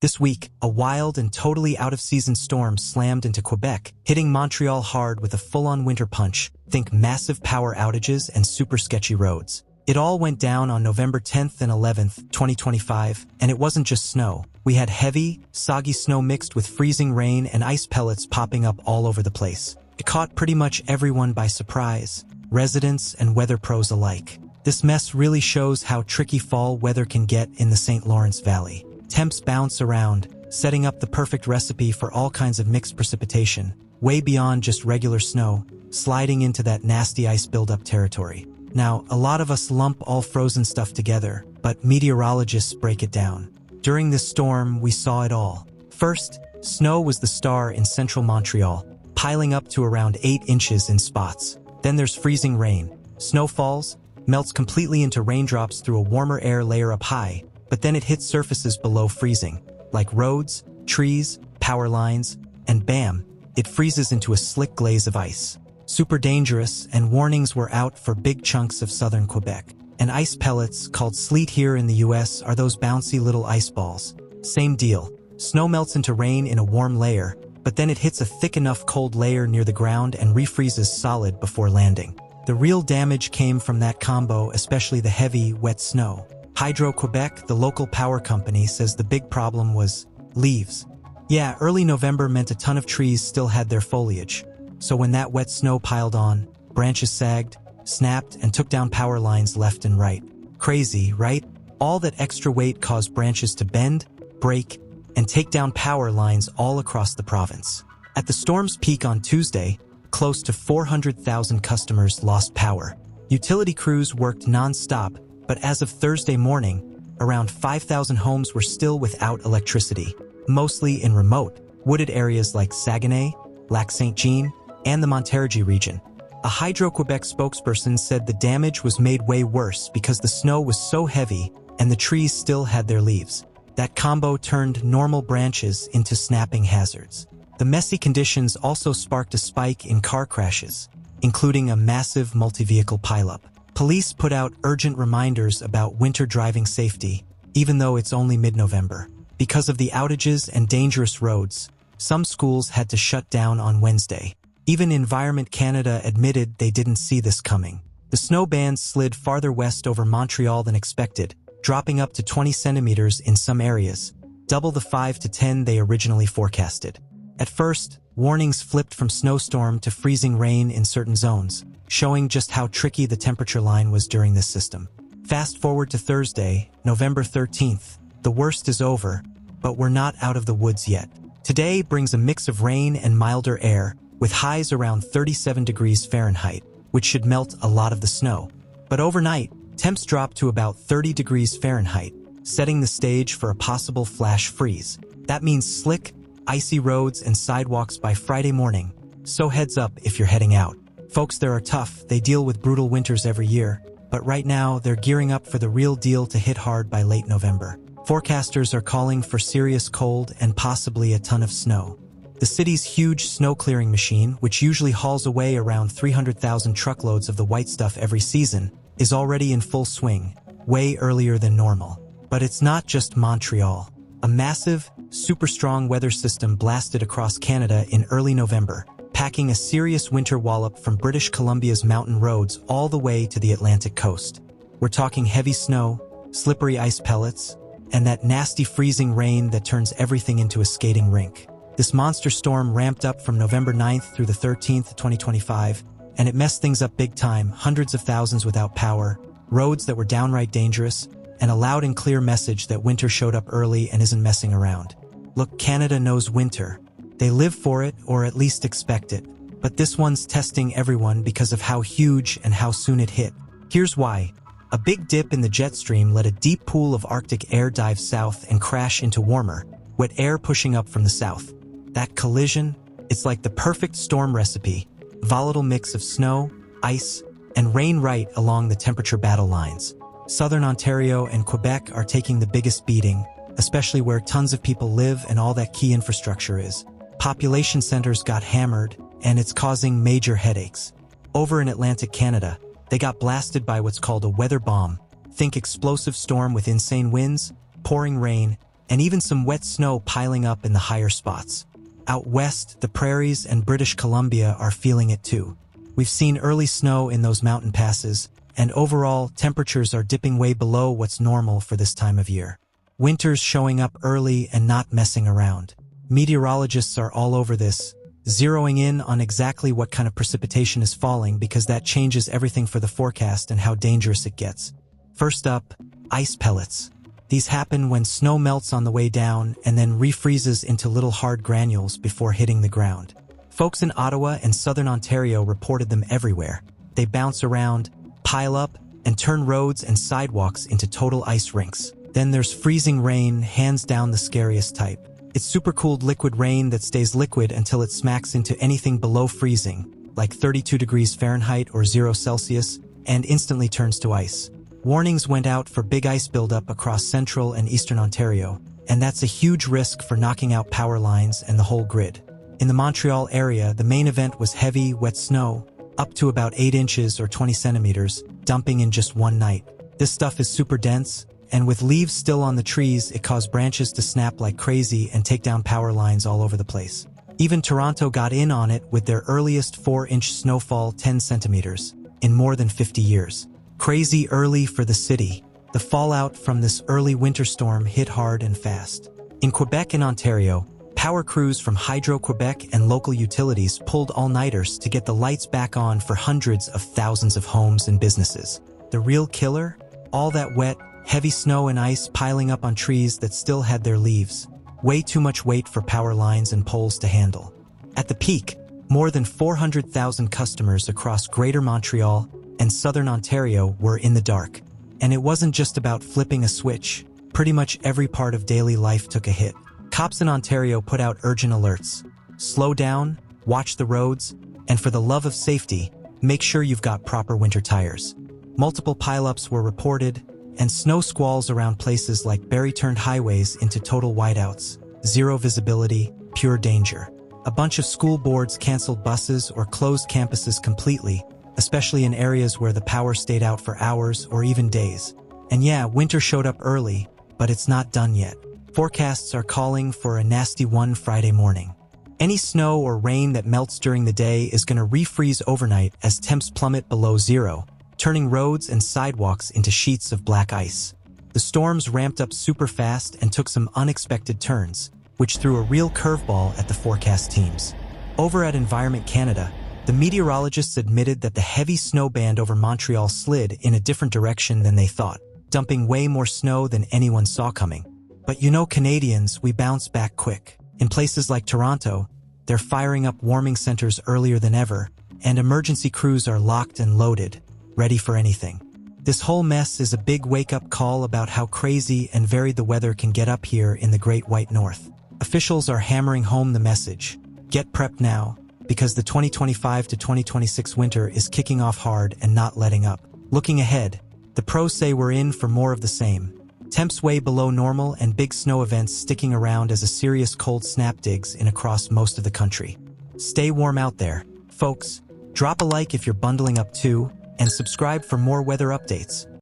This week, a wild and totally out-of-season storm slammed into Quebec, hitting Montreal hard with a full-on winter punch. Think massive power outages and super sketchy roads. It all went down on November 10th and 11th, 2025, and it wasn't just snow. We had heavy, soggy snow mixed with freezing rain and ice pellets popping up all over the place. It caught pretty much everyone by surprise, residents and weather pros alike. This mess really shows how tricky fall weather can get in the St. Lawrence Valley. Temps bounce around, setting up the perfect recipe for all kinds of mixed precipitation, way beyond just regular snow, sliding into that nasty ice buildup territory. Now, a lot of us lump all frozen stuff together, but meteorologists break it down. During this storm, we saw it all. First, snow was the star in central Montreal, piling up to around 8 inches in spots. Then there's freezing rain. Snow falls, melts completely into raindrops through a warmer air layer up high, but then it hits surfaces below freezing, like roads, trees, power lines, and bam, it freezes into a slick glaze of ice. Super dangerous, and warnings were out for big chunks of southern Quebec. And ice pellets, called sleet here in the US, are those bouncy little ice balls. Same deal. Snow melts into rain in a warm layer, but then it hits a thick enough cold layer near the ground and refreezes solid before landing. The real damage came from that combo, especially the heavy, wet snow. Hydro-Quebec, the local power company, says the big problem was leaves. Yeah, early November meant a ton of trees still had their foliage. So when that wet snow piled on, branches sagged, snapped, and took down power lines left and right. Crazy, right? All that extra weight caused branches to bend, break, and take down power lines all across the province. At the storm's peak on Tuesday, close to 400,000 customers lost power. Utility crews worked nonstop, but as of Thursday morning, around 5,000 homes were still without electricity, mostly in remote, wooded areas like Saguenay, Lac-Saint-Jean, and the Montérégie region. A Hydro-Quebec spokesperson said the damage was made way worse because the snow was so heavy and the trees still had their leaves. That combo turned normal branches into snapping hazards. The messy conditions also sparked a spike in car crashes, including a massive multi-vehicle pileup. Police put out urgent reminders about winter driving safety, even though it's only mid-November. Because of the outages and dangerous roads, some schools had to shut down on Wednesday. Even Environment Canada admitted they didn't see this coming. The snow bands slid farther west over Montreal than expected, dropping up to 20 centimeters in some areas, double the 5 to 10 they originally forecasted. At first, warnings flipped from snowstorm to freezing rain in certain zones, showing just how tricky the temperature line was during this system. Fast forward to Thursday, November 13th. The worst is over, but we're not out of the woods yet. Today brings a mix of rain and milder air, with highs around 37 degrees Fahrenheit, which should melt a lot of the snow. But overnight, temps drop to about 30 degrees Fahrenheit, setting the stage for a possible flash freeze. That means slick, icy roads and sidewalks by Friday morning, so heads up if you're heading out. Folks there are tough, they deal with brutal winters every year, but right now they're gearing up for the real deal to hit hard by late November. Forecasters are calling for serious cold and possibly a ton of snow. The city's huge snow clearing machine, which usually hauls away around 300,000 truckloads of the white stuff every season, is already in full swing, way earlier than normal. But it's not just Montreal. A massive, super strong weather system blasted across Canada in early November, packing a serious winter wallop from British Columbia's mountain roads all the way to the Atlantic coast. We're talking heavy snow, slippery ice pellets, and that nasty freezing rain that turns everything into a skating rink. This monster storm ramped up from November 9th through the 13th, 2025, and it messed things up big time. Hundreds of thousands without power, roads that were downright dangerous, and a loud and clear message that winter showed up early and isn't messing around. Look, Canada knows winter. They live for it, or at least expect it. But this one's testing everyone because of how huge and how soon it hit. Here's why. A big dip in the jet stream let a deep pool of Arctic air dive south and crash into warmer, wet air pushing up from the south. That collision, it's like the perfect storm recipe. Volatile mix of snow, ice, and rain right along the temperature battle lines. Southern Ontario and Quebec are taking the biggest beating, especially where tons of people live and all that key infrastructure is. Population centers got hammered, and it's causing major headaches. Over in Atlantic Canada, they got blasted by what's called a weather bomb. Think explosive storm with insane winds, pouring rain, and even some wet snow piling up in the higher spots. Out west, the prairies and British Columbia are feeling it too. We've seen early snow in those mountain passes, and overall, temperatures are dipping way below what's normal for this time of year. Winter's showing up early and not messing around. Meteorologists are all over this, zeroing in on exactly what kind of precipitation is falling because that changes everything for the forecast and how dangerous it gets. First up, ice pellets. These happen when snow melts on the way down and then refreezes into little hard granules before hitting the ground. Folks in Ottawa and southern Ontario reported them everywhere. They bounce around, pile up, and turn roads and sidewalks into total ice rinks. Then there's freezing rain, hands down the scariest type. It's supercooled liquid rain that stays liquid until it smacks into anything below freezing, like 32 degrees Fahrenheit or 0 Celsius, and instantly turns to ice. Warnings went out for big ice buildup across central and eastern Ontario, and that's a huge risk for knocking out power lines and the whole grid. In the Montreal area, the main event was heavy, wet snow, up to about 8 inches or 20 centimeters, dumping in just one night. This stuff is super dense, and with leaves still on the trees, it caused branches to snap like crazy and take down power lines all over the place. Even Toronto got in on it with their earliest 4-inch snowfall, 10 centimeters, in more than 50 years. Crazy early for the city. The fallout from this early winter storm hit hard and fast. In Quebec and Ontario, power crews from Hydro-Quebec and local utilities pulled all-nighters to get the lights back on for hundreds of thousands of homes and businesses. The real killer? All that wet, heavy snow and ice piling up on trees that still had their leaves. Way too much weight for power lines and poles to handle. At the peak, more than 400,000 customers across Greater Montreal and Southern Ontario were in the dark. And it wasn't just about flipping a switch. Pretty much every part of daily life took a hit. Cops in Ontario put out urgent alerts. Slow down, watch the roads, and for the love of safety, make sure you've got proper winter tires. Multiple pileups were reported, and snow squalls around places like Barrie turned highways into total whiteouts. Zero visibility, pure danger. A bunch of school boards canceled buses or closed campuses completely, especially in areas where the power stayed out for hours or even days. And yeah, winter showed up early, but it's not done yet. Forecasts are calling for a nasty one Friday morning. Any snow or rain that melts during the day is going to refreeze overnight as temps plummet below zero, turning roads and sidewalks into sheets of black ice. The storms ramped up super fast and took some unexpected turns, which threw a real curveball at the forecast teams. Over at Environment Canada, the meteorologists admitted that the heavy snow band over Montreal slid in a different direction than they thought, dumping way more snow than anyone saw coming. But you know Canadians, we bounce back quick. In places like Toronto, they're firing up warming centers earlier than ever, and emergency crews are locked and loaded, ready for anything. This whole mess is a big wake-up call about how crazy and varied the weather can get up here in the Great White North. Officials are hammering home the message: get prepped now, because the 2025 to 2026 winter is kicking off hard and not letting up. Looking ahead, the pros say we're in for more of the same. Temps way below normal and big snow events sticking around as a serious cold snap digs in across most of the country. Stay warm out there, folks. Drop a like if you're bundling up too, and subscribe for more weather updates.